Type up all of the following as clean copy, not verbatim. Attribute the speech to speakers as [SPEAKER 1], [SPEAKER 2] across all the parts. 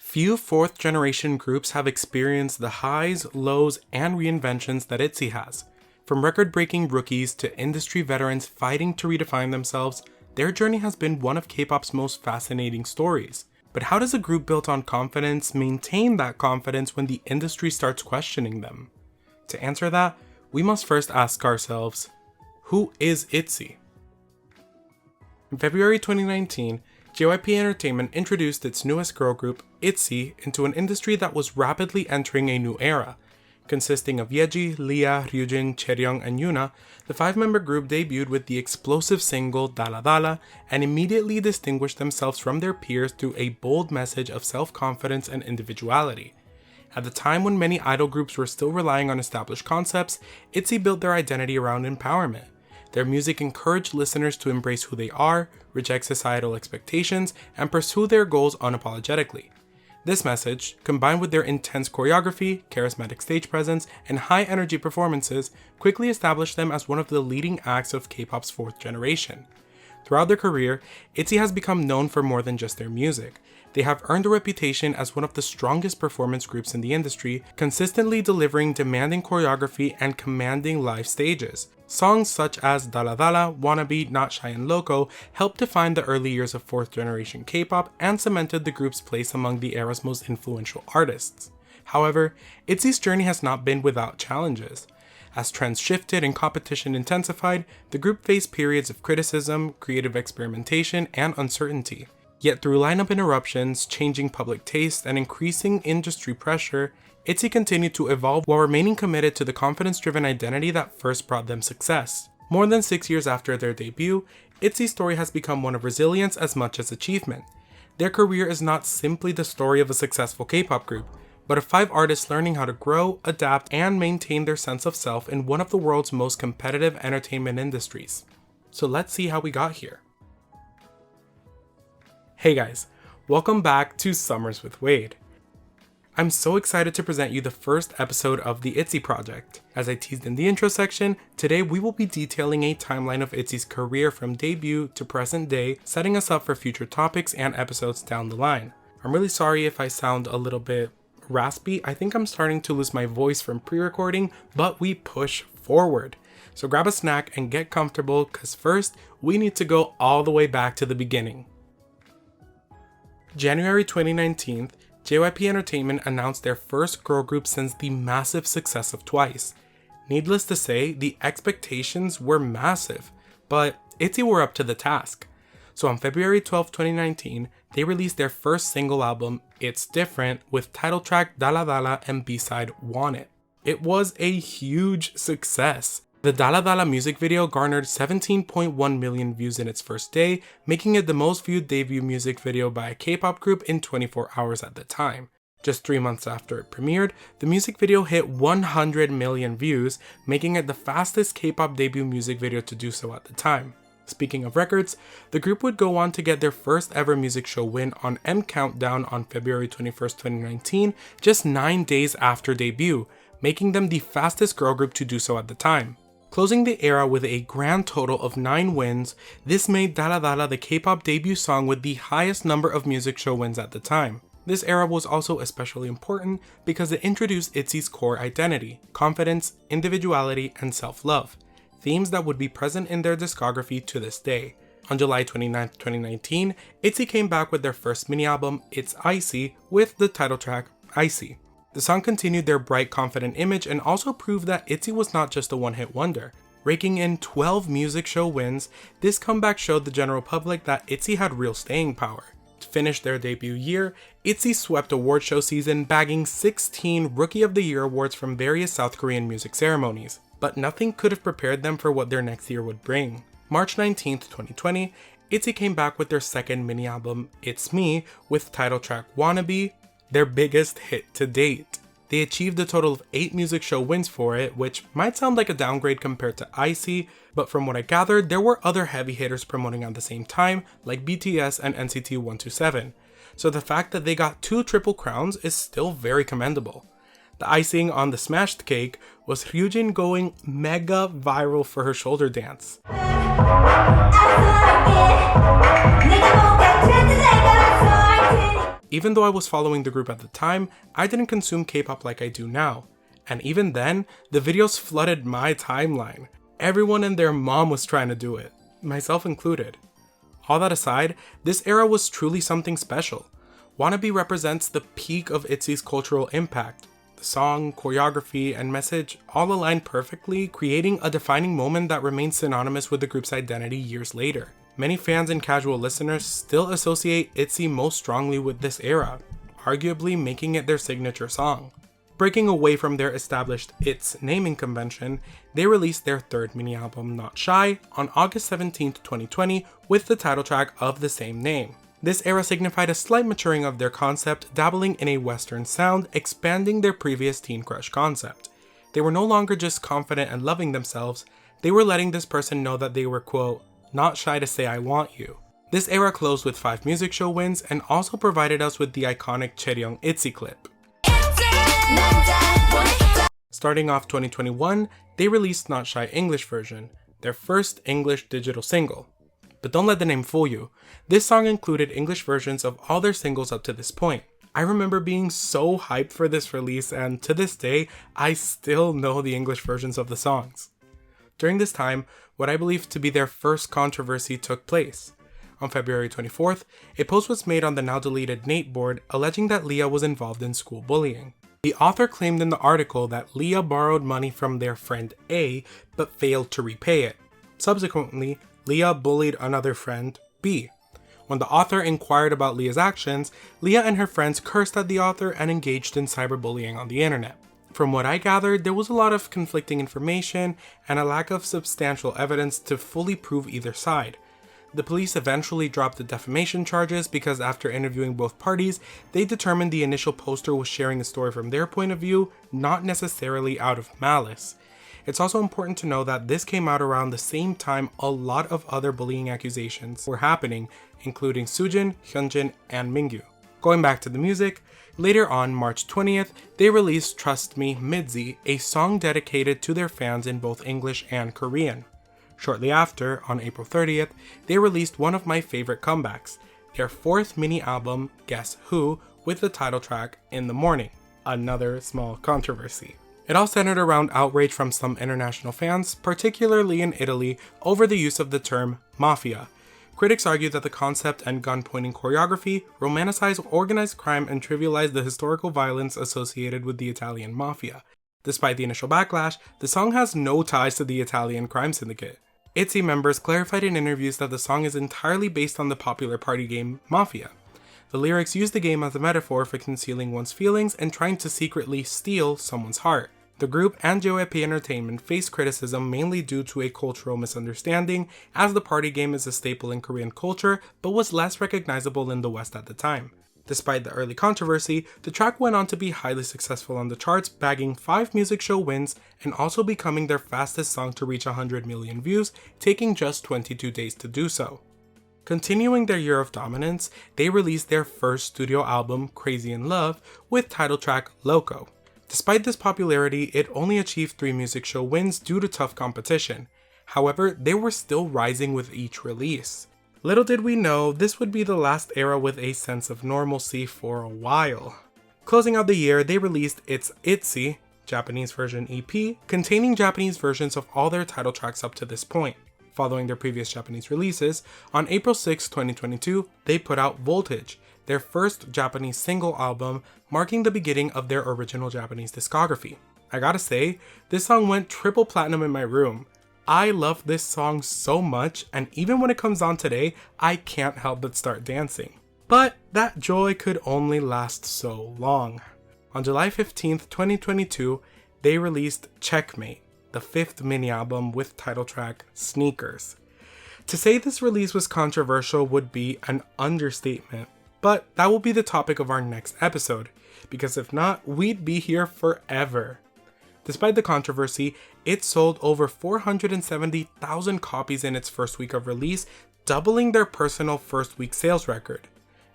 [SPEAKER 1] Few fourth generation groups have experienced the highs, lows, and reinventions that Itzy has. From record-breaking rookies to industry veterans fighting to redefine themselves, their journey has been one of K-pop's most fascinating stories. But how does a group built on confidence maintain that confidence when the industry starts questioning them? To answer that, we must first ask ourselves, who is Itzy? In February 2019, JYP Entertainment introduced its newest girl group, Itzy, into an industry that was rapidly entering a new era. Consisting of Yeji, Lia, Ryujin, Chaeryeong, and Yuna, the five-member group debuted with the explosive single DALLA DALLA and immediately distinguished themselves from their peers through a bold message of self-confidence and individuality. At the time when many idol groups were still relying on established concepts, Itzy built their identity around empowerment. Their music encouraged listeners to embrace who they are, reject societal expectations, and pursue their goals unapologetically. This message, combined with their intense choreography, charismatic stage presence, and high-energy performances, quickly established them as one of the leading acts of K-pop's fourth generation. Throughout their career, Itzy has become known for more than just their music. They have earned a reputation as one of the strongest performance groups in the industry, consistently delivering demanding choreography and commanding live stages. Songs such as DALLA DALLA, Wannabe, Not Shy and Loco helped define the early years of fourth generation K-pop and cemented the group's place among the era's most influential artists. However, Itzy's journey has not been without challenges. As trends shifted and competition intensified, the group faced periods of criticism, creative experimentation, and uncertainty. Yet through lineup interruptions, changing public taste, and increasing industry pressure, Itzy continued to evolve while remaining committed to the confidence-driven identity that first brought them success. More than 6 years after their debut, Itzy's story has become one of resilience as much as achievement. Their career is not simply the story of a successful K-pop group, but of 5 artists learning how to grow, adapt, and maintain their sense of self in one of the world's most competitive entertainment industries. So let's see how we got here. Hey guys, welcome back to Summers with Wade. I'm so excited to present you the first episode of the Itzy project. As I teased in the intro section, today we will be detailing a timeline of Itzy's career from debut to present day, setting us up for future topics and episodes down the line. I'm really sorry if I sound a little bit raspy. I think I'm starting to lose my voice from pre-recording, but we push forward. So grab a snack and get comfortable, cause first, we need to go all the way back to the beginning. January 2019, JYP Entertainment announced their first girl group since the massive success of Twice. Needless to say, the expectations were massive, but Itzy were up to the task. So on February 12, 2019, they released their first single album, It's Different, with title track DALLA DALLA and B-side Want It. It was a huge success. The DALLA DALLA music video garnered 17.1 million views in its first day, making it the most viewed debut music video by a K-pop group in 24 hours at the time. Just 3 months after it premiered, the music video hit 100 million views, making it the fastest K-pop debut music video to do so at the time. Speaking of records, the group would go on to get their first ever music show win on M Countdown on February 21st, 2019, just 9 days after debut, making them the fastest girl group to do so at the time. Closing the era with a grand total of 9 wins, this made DALLA DALLA the K-pop debut song with the highest number of music show wins at the time. This era was also especially important because it introduced Itzy's core identity, confidence, individuality, and self-love, themes that would be present in their discography to this day. On July 29, 2019, Itzy came back with their first mini-album, It's Icy, with the title track, Icy. The song continued their bright, confident image and also proved that Itzy was not just a one-hit wonder. Raking in 12 music show wins, this comeback showed the general public that Itzy had real staying power. To finish their debut year, Itzy swept award show season, bagging 16 Rookie of the Year awards from various South Korean music ceremonies. But nothing could have prepared them for what their next year would bring. March 19, 2020, Itzy came back with their second mini-album, It's Me, with title track Wannabe, their biggest hit to date. They achieved a total of 8 music show wins for it, which might sound like a downgrade compared to Icy, but from what I gathered, there were other heavy hitters promoting at the same time, like BTS and NCT 127. So the fact that they got 2 triple crowns is still very commendable. The icing on the smashed cake was Ryujin going mega viral for her shoulder dance. Even though I was following the group at the time, I didn't consume K-pop like I do now. And even then, the videos flooded my timeline. Everyone and their mom was trying to do it, myself included. All that aside, this era was truly something special. Wannabe represents the peak of Itzy's cultural impact. The song, choreography, and message all align perfectly, creating a defining moment that remains synonymous with the group's identity years later. Many fans and casual listeners still associate Itzy most strongly with this era, arguably making it their signature song. Breaking away from their established ITZ naming convention, they released their third mini-album Not Shy on August 17, 2020 with the title track of the same name. This era signified a slight maturing of their concept, dabbling in a Western sound, expanding their previous teen crush concept. They were no longer just confident and loving themselves, they were letting this person know that they were, quote, not shy to say I want you. This era closed with 5 music show wins and also provided us with the iconic Chaeryeong Itzy clip. Starting off 2021, they released Not Shy English version, their first English digital single. But don't let the name fool you, this song included English versions of all their singles up to this point. I remember being so hyped for this release, and to this day, I still know the English versions of the songs. During this time, what I believe to be their first controversy took place. On February 24th, a post was made on the now deleted Nate board alleging that Leah was involved in school bullying. The author claimed in the article that Leah borrowed money from their friend A, but failed to repay it. Subsequently, Leah bullied another friend, B. When the author inquired about Leah's actions, Leah and her friends cursed at the author and engaged in cyberbullying on the internet. From what I gathered, there was a lot of conflicting information and a lack of substantial evidence to fully prove either side. The police eventually dropped the defamation charges because after interviewing both parties, they determined the initial poster was sharing a story from their point of view, not necessarily out of malice. It's also important to know that this came out around the same time a lot of other bullying accusations were happening, including Sujin, Hyunjin, and Mingyu. Going back to the music, later on March 20th, they released Trust Me Midzy, a song dedicated to their fans in both English and Korean. Shortly after, on April 30th, they released one of my favorite comebacks, their 4th mini-album, Guess Who, with the title track In the Morning, another small controversy. It all centered around outrage from some international fans, particularly in Italy, over the use of the term mafia. Critics argued that the concept and gun-pointing choreography romanticize organized crime and trivialize the historical violence associated with the Italian mafia. Despite the initial backlash, the song has no ties to the Italian crime syndicate. Itzy members clarified in interviews that the song is entirely based on the popular party game Mafia. The lyrics use the game as a metaphor for concealing one's feelings and trying to secretly steal someone's heart. The group and JYP Entertainment faced criticism mainly due to a cultural misunderstanding, as the party game is a staple in Korean culture but was less recognizable in the West at the time. Despite the early controversy, the track went on to be highly successful on the charts, bagging 5 music show wins and also becoming their fastest song to reach 100 million views, taking just 22 days to do so. Continuing their year of dominance, they released their first studio album, Crazy in Love, with title track Loco. Despite this popularity, it only achieved 3 music show wins due to tough competition. However, they were still rising with each release. Little did we know, this would be the last era with a sense of normalcy for a while. Closing out the year, they released its Itzy, Japanese version EP, containing Japanese versions of all their title tracks up to this point. Following their previous Japanese releases, on April 6, 2022, they put out Voltage, their first Japanese single album, marking the beginning of their original Japanese discography. I gotta say, this song went triple platinum in my room. I love this song so much, and even when it comes on today, I can't help but start dancing. But that joy could only last so long. On July 15th, 2022, they released Checkmate, the 5th mini-album with title track Sneakers. To say this release was controversial would be an understatement, but that will be the topic of our next episode, because if not, we'd be here forever. Despite the controversy, it sold over 470,000 copies in its first week of release, doubling their personal first week sales record.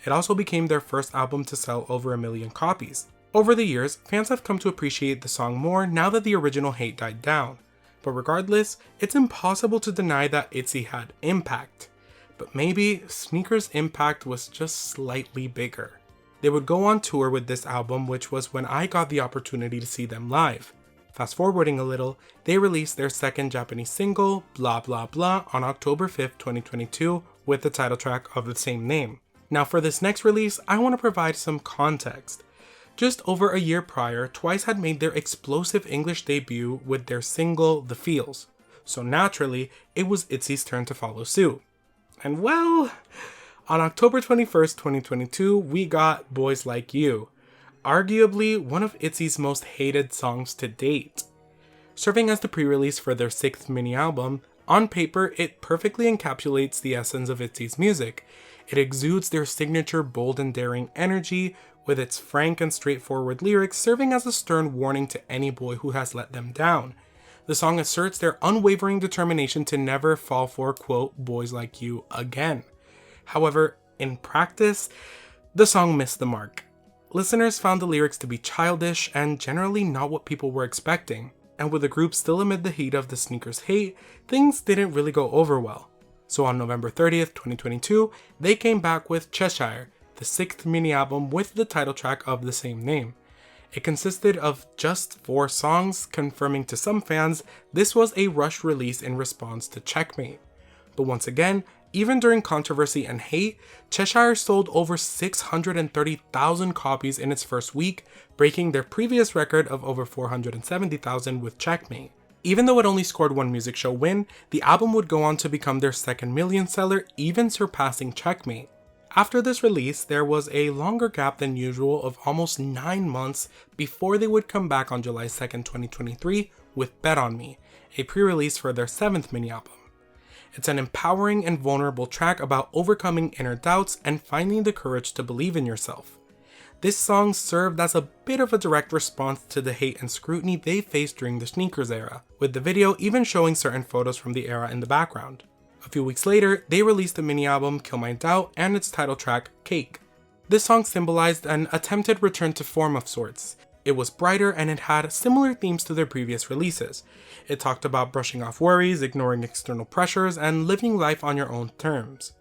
[SPEAKER 1] It also became their first album to sell over 1 million copies. Over the years, fans have come to appreciate the song more now that the original hate died down. But regardless, it's impossible to deny that Itzy had impact. But maybe Sneakers' impact was just slightly bigger. They would go on tour with this album, which was when I got the opportunity to see them live. Fast forwarding a little, they released their second Japanese single, Blah Blah Blah, on October 5th, 2022, with the title track of the same name. Now for this next release, I want to provide some context. Just over a year prior, Twice had made their explosive English debut with their single, The Feels. So naturally, it was Itzy's turn to follow suit. And well, on October 21st, 2022, we got Boys Like You, arguably one of Itzy's most hated songs to date. Serving as the pre-release for their 6th mini-album, on paper it perfectly encapsulates the essence of Itzy's music. It exudes their signature bold and daring energy, with its frank and straightforward lyrics serving as a stern warning to any boy who has let them down. The song asserts their unwavering determination to never fall for, quote, boys like you again. However, in practice, the song missed the mark. Listeners found the lyrics to be childish and generally not what people were expecting, and with the group still amid the heat of the sneakers hate, things didn't really go over well. So on November 30th, 2022, they came back with Cheshire, the 6th mini-album with the title track of the same name. It consisted of just 4 songs, confirming to some fans this was a rushed release in response to Checkmate. But once again, even during controversy and hate, Cheshire sold over 630,000 copies in its first week, breaking their previous record of over 470,000 with Checkmate. Even though it only scored 1 music show win, the album would go on to become their 2nd million seller, even surpassing Checkmate. After this release, there was a longer gap than usual of almost 9 months before they would come back on July 2nd, 2023 with Bet On Me, a pre-release for their 7th mini-album. It's an empowering and vulnerable track about overcoming inner doubts and finding the courage to believe in yourself. This song served as a bit of a direct response to the hate and scrutiny they faced during the sneakers era, with the video even showing certain photos from the era in the background. A few weeks later, they released the mini-album Kill My Doubt and its title track, Cake. This song symbolized an attempted return to form of sorts. It was brighter and it had similar themes to their previous releases. It talked about brushing off worries, ignoring external pressures, and living life on your own terms.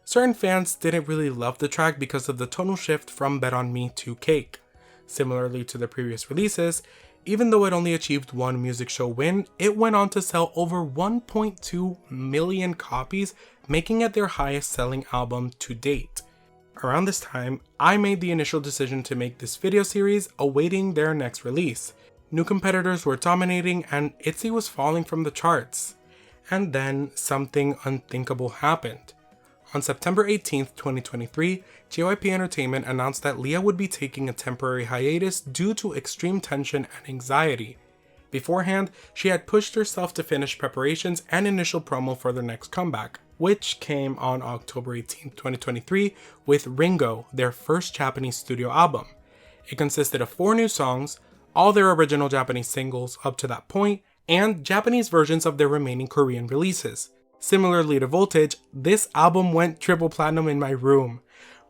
[SPEAKER 1] Certain fans didn't really love the track because of the tonal shift from Bet On Me to Cake. Similarly to the previous releases, even though it only achieved 1 music show win, it went on to sell over 1.2 million copies, making it their highest selling album to date. Around this time, I made the initial decision to make this video series awaiting their next release. New competitors were dominating and Itzy was falling from the charts. And then something unthinkable happened. On September 18th, 2023, JYP Entertainment announced that Leah would be taking a temporary hiatus due to extreme tension and anxiety. Beforehand, she had pushed herself to finish preparations and initial promo for their next comeback, which came on October 18th, 2023 with Ringo, their first Japanese studio album. It consisted of 4 new songs, all their original Japanese singles up to that point, and Japanese versions of their remaining Korean releases. Similarly to Voltage, this album went triple platinum in my room.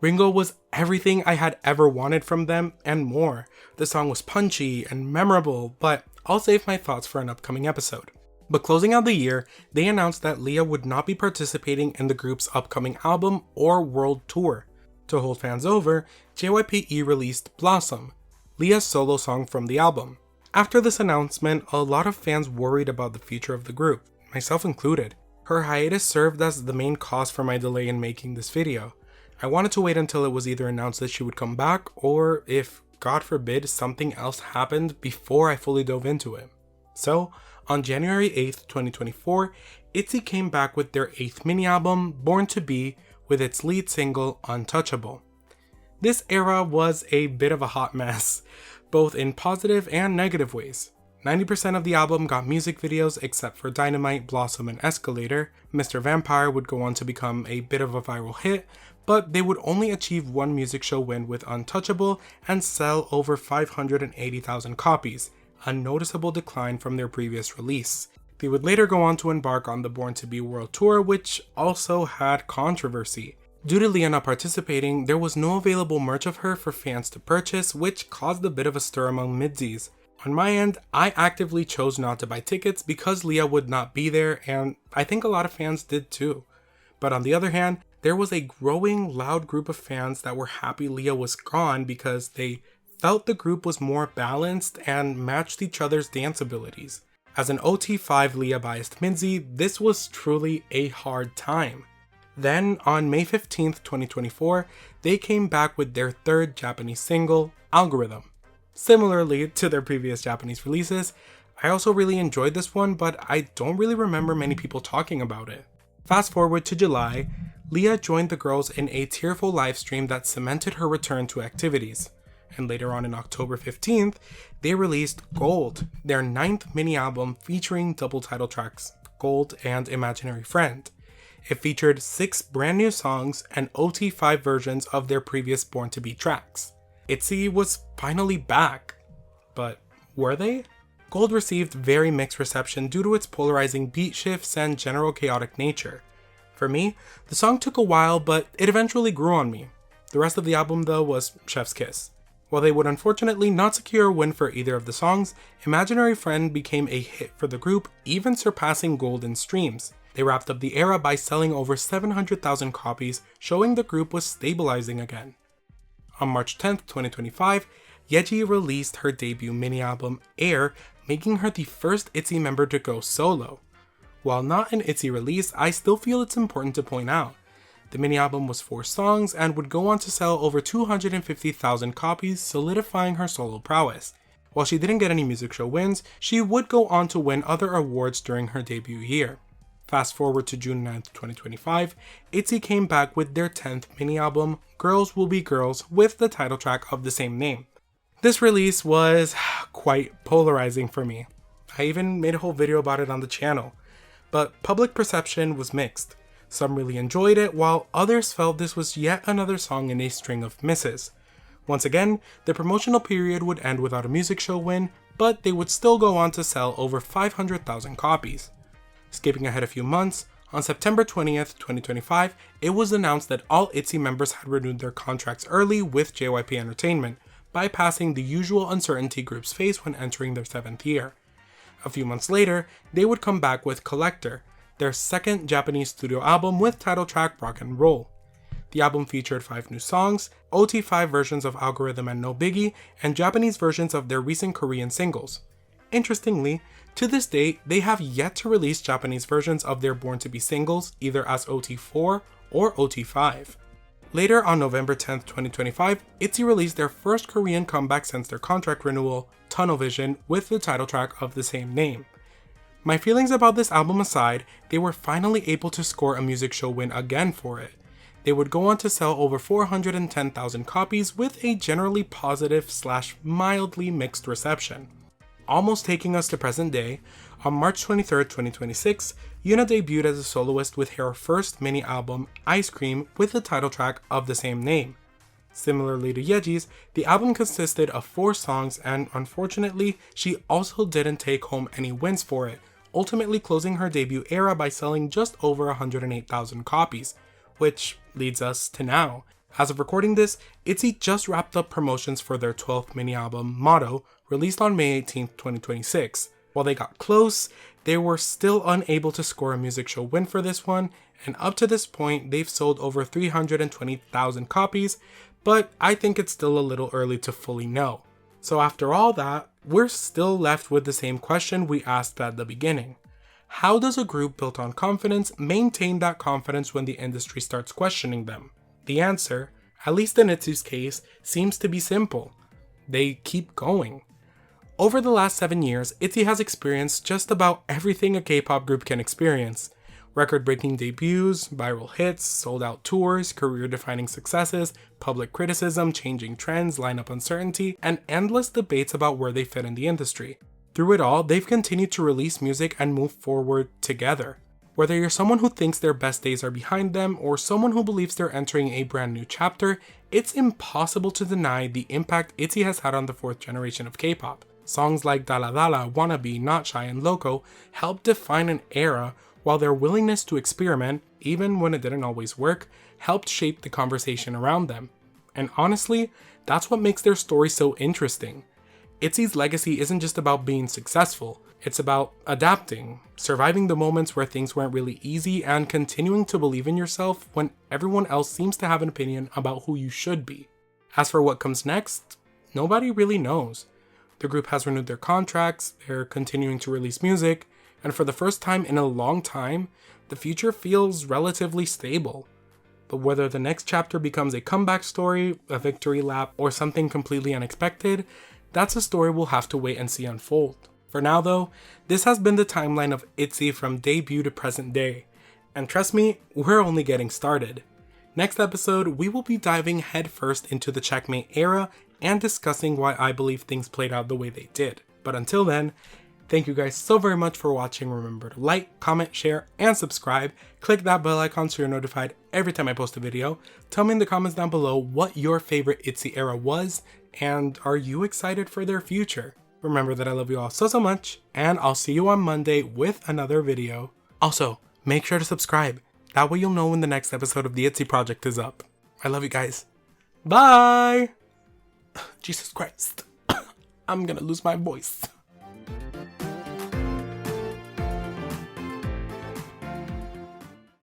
[SPEAKER 1] Ringo was everything I had ever wanted from them and more. The song was punchy and memorable, but I'll save my thoughts for an upcoming episode. But closing out the year, they announced that Leah would not be participating in the group's upcoming album or world tour. To hold fans over, JYP released Blossom, Leah's solo song from the album. After this announcement, a lot of fans worried about the future of the group, myself included. Her hiatus served as the main cause for my delay in making this video. I wanted to wait until it was either announced that she would come back or if, God forbid, something else happened before I fully dove into it. So, on January 8th, 2024, Itzy came back with their 8th mini-album, Born to Be, with its lead single, Untouchable. This era was a bit of a hot mess, both in positive and negative ways. 90% of the album got music videos except for Dynamite, Blossom, and Escalator. Mr. Vampire would go on to become a bit of a viral hit, but they would only achieve 1 music show win with Untouchable and sell over 580,000 copies, a noticeable decline from their previous release. They would later go on to embark on the Born to Be World Tour, which also had controversy. Due to Leah not participating, there was no available merch of her for fans to purchase, which caused a bit of a stir among midsies. On my end, I actively chose not to buy tickets because Leah would not be there, and I think a lot of fans did too. But on the other hand, there was a growing loud group of fans that were happy Leah was gone because they felt the group was more balanced and matched each other's dance abilities. As an OT5 Leah biased Minzy, this was truly a hard time. Then, on May 15th, 2024, they came back with their third Japanese single, Algorithm. Similarly to their previous Japanese releases, I also really enjoyed this one, but I don't really remember many people talking about it. Fast forward to July, Leah joined the girls in a tearful livestream that cemented her return to activities. And later on in October 15th, they released Gold, their 9th mini-album featuring double title tracks, Gold and Imaginary Friend. It featured 6 brand new songs and OT5 versions of their previous Born to Be tracks. Itzy was finally back. But were they? Gold received very mixed reception due to its polarizing beat shifts and general chaotic nature. For me, the song took a while, but it eventually grew on me. The rest of the album, though, was chef's kiss. While they would unfortunately not secure a win for either of the songs, Imaginary Friend became a hit for the group, even surpassing Gold in streams. They wrapped up the era by selling over 700,000 copies, showing the group was stabilizing again. On March 10th, 2025, Yeji released her debut mini-album, Air, making her the first Itzy member to go solo. While not an Itzy release, I still feel it's important to point out. The mini-album was 4 songs and would go on to sell over 250,000 copies, solidifying her solo prowess. While she didn't get any music show wins, she would go on to win other awards during her debut year. Fast forward to June 9th, 2025, Itzy came back with their 10th mini-album, Girls Will Be Girls, with the title track of the same name. This release was quite polarizing for me. I even made a whole video about it on the channel. But public perception was mixed. Some really enjoyed it, while others felt this was yet another song in a string of misses. Once again, the promotional period would end without a music show win, but they would still go on to sell over 500,000 copies. Skipping ahead a few months, on September 20th, 2025, it was announced that all Itzy members had renewed their contracts early with JYP Entertainment, bypassing the usual uncertainty groups face when entering their 7th year. A few months later, they would come back with Collector, their second Japanese studio album with title track Rock and Roll. The album featured 5 new songs, OT5 versions of Algorithm and No Biggie, and Japanese versions of their recent Korean singles. Interestingly, to this date, they have yet to release Japanese versions of their Born to Be singles, either as OT4 or OT5. Later on November 10th, 2025, Itzy released their first Korean comeback since their contract renewal, Tunnel Vision, with the title track of the same name. My feelings about this album aside, they were finally able to score a music show win again for it. They would go on to sell over 410,000 copies with a generally positive / mildly mixed reception. Almost taking us to present day, on March 23rd, 2026, Yuna debuted as a soloist with her first mini-album, Ice Cream, with the title track of the same name. Similarly to Yeji's, the album consisted of 4 songs and unfortunately, she also didn't take home any wins for it, ultimately closing her debut era by selling just over 108,000 copies, which leads us to now. As of recording this, Itzy just wrapped up promotions for their 12th mini-album, Motto, released on May 18th, 2026. While they got close, they were still unable to score a music show win for this one, and up to this point, they've sold over 320,000 copies, but I think it's still a little early to fully know. So after all that, we're still left with the same question we asked at the beginning. How does a group built on confidence maintain that confidence when the industry starts questioning them? The answer, at least in Itzy's case, seems to be simple. They keep going. Over the last 7 years, Itzy has experienced just about everything a K-pop group can experience. Record-breaking debuts, viral hits, sold-out tours, career-defining successes, public criticism, changing trends, lineup uncertainty, and endless debates about where they fit in the industry. Through it all, they've continued to release music and move forward together. Whether you're someone who thinks their best days are behind them or someone who believes they're entering a brand new chapter, it's impossible to deny the impact Itzy has had on the 4th generation of K-pop. Songs like DALLA DALLA, Wannabe, Not Shy, and Loco helped define an era, while their willingness to experiment, even when it didn't always work, helped shape the conversation around them. And honestly, that's what makes their story so interesting. Itzy's legacy isn't just about being successful, It's about adapting, surviving the moments where things weren't really easy, and continuing to believe in yourself when everyone else seems to have an opinion about who you should be. As for what comes next, nobody really knows. The group has renewed their contracts, they're continuing to release music, and for the first time in a long time, the future feels relatively stable. But whether the next chapter becomes a comeback story, a victory lap, or something completely unexpected, that's a story we'll have to wait and see unfold. For now though, this has been the timeline of Itzy from debut to present day. And trust me, we're only getting started. Next episode, we will be diving headfirst into the Checkmate era and discussing why I believe things played out the way they did. But until then, thank you guys so very much for watching. Remember to like, comment, share, and subscribe. Click that bell icon so you're notified every time I post a video. Tell me in the comments down below what your favorite Itzy era was, and are you excited for their future? Remember that I love you all so much, and I'll see you on Monday with another video. Also, make sure to subscribe. That way you'll know when the next episode of the Itzy project is up. I love you guys. Bye! Jesus Christ. I'm gonna lose my voice.